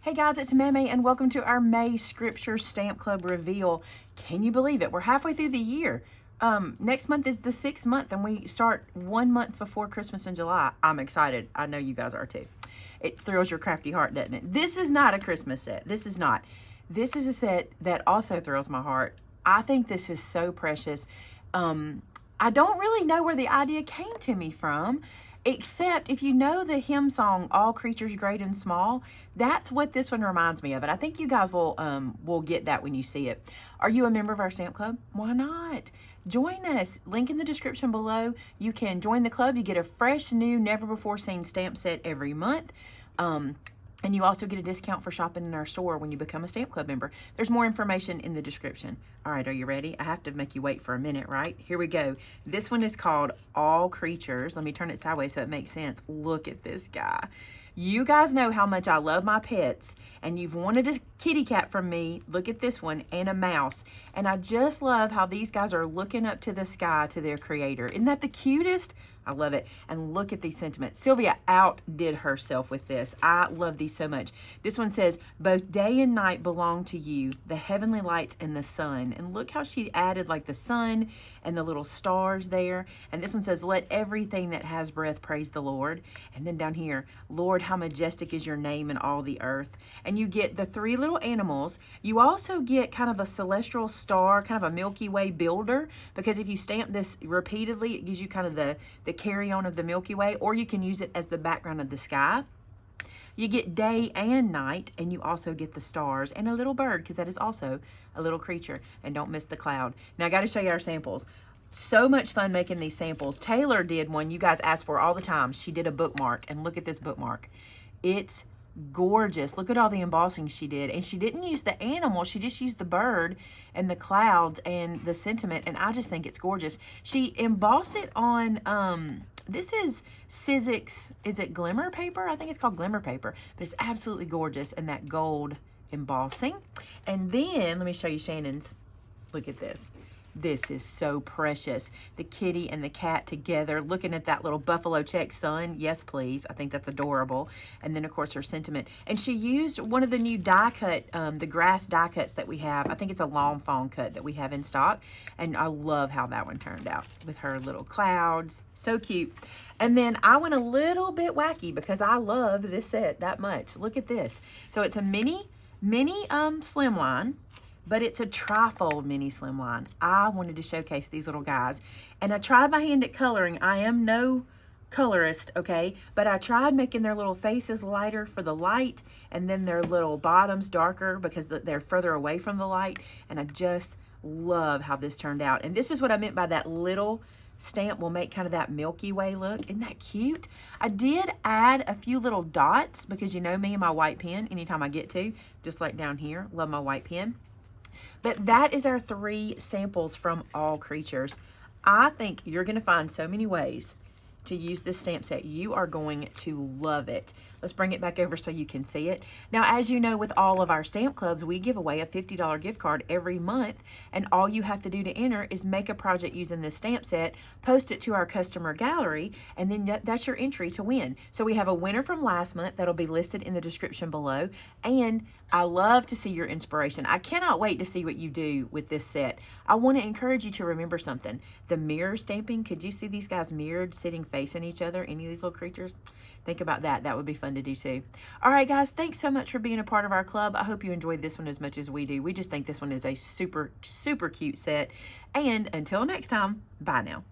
Hey guys, it's Maymay and welcome to our May Scripture Stamp Club reveal. Can you believe it? We're halfway through the year. Next month is the 6th month and we start 1 month before Christmas in July. I'm excited. I know you guys are too. It thrills your crafty heart, doesn't it? This is not a Christmas set. This is not. This is a set that also thrills my heart. I think this is so precious. I don't really know where the idea came to me from, except if you know the hymn song, All Creatures Great and Small, that's what this one reminds me of. And I think you guys will get that when you see it. Are you a member of our stamp club? Why not? Join us. Link in the description below. You can join the club. You get a fresh, new, never before seen stamp set every month. And you also get a discount for shopping in our store when you become a stamp club member. There's more information in the description. All right, are you ready? I have to make you wait for a minute, right? Here we go. This one is called All Creatures. Let me turn it sideways so it makes sense. Look at this guy. You guys know how much I love my pets, and you've wanted a kitty cat from me. Look at this one, and a mouse. And I just love how these guys are looking up to the sky to their creator. Isn't that the cutest? I love it. And look at these sentiments. Sylvia outdid herself with this. I love these so much. This one says, both day and night belong to you, the heavenly lights and the sun. And look how she added like the sun and the little stars there. And this one says, let everything that has breath praise the Lord. And then down here, Lord, how majestic is your name in all the earth. And you get the 3 little animals. You also get kind of a celestial star, kind of a Milky Way builder, because if you stamp this repeatedly, it gives you kind of the carry on of the Milky Way, or you can use it as the background of the sky. You get day and night, and you also get the stars and a little bird, because that is also a little creature. And don't miss the cloud. Now I got to show you our samples. So much fun making these samples. Taylor did one you guys asked for all the time. She did a bookmark, and look at this bookmark. It's gorgeous. Look at all the embossing she did. And she didn't use the animal. She just used the bird and the clouds and the sentiment. And I just think it's gorgeous. She embossed it on, this is Sizzix, is it glimmer paper? I think it's called glimmer paper. But it's absolutely gorgeous. And that gold embossing. And then, let me show you Shannon's. Look at this. This is so precious. The kitty and the cat together, looking at that little buffalo check sun. Yes, please. I think that's adorable. And then, of course, her sentiment. And she used one of the new die cut, the grass die cuts that we have. I think it's a long fawn cut that we have in stock. And I love how that one turned out with her little clouds. So cute. And then I went a little bit wacky because I love this set that much. Look at this. So it's a mini slimline, but it's a trifold mini slimline. I wanted to showcase these little guys. And I tried my hand at coloring. I am no colorist, okay? But I tried making their little faces lighter for the light, and then their little bottoms darker because they're further away from the light. And I just love how this turned out. And this is what I meant by that little stamp will make kind of that Milky Way look. Isn't that cute? I did add a few little dots because you know me and my white pen anytime I get to, just like down here. Love my white pen. But that is our 3 samples from All Creatures. I think you're going to find so many ways to use this stamp set. You are going to love it. Let's bring it back over so you can see it. Now, as you know, with all of our stamp clubs, we give away a $50 gift card every month, and all you have to do to enter is make a project using this stamp set, post it to our customer gallery, and then that's your entry to win. So we have a winner from last month that'll be listed in the description below, and I love to see your inspiration. I cannot wait to see what you do with this set. I want to encourage you to remember something. The mirror stamping, could you see these guys mirrored, sitting facing each other, any of these little creatures? Think about that. That would be fun to do too. All right, guys, thanks so much for being a part of our club. I hope you enjoyed this one as much as we do. We just think this one is a super, super cute set. And until next time, bye now.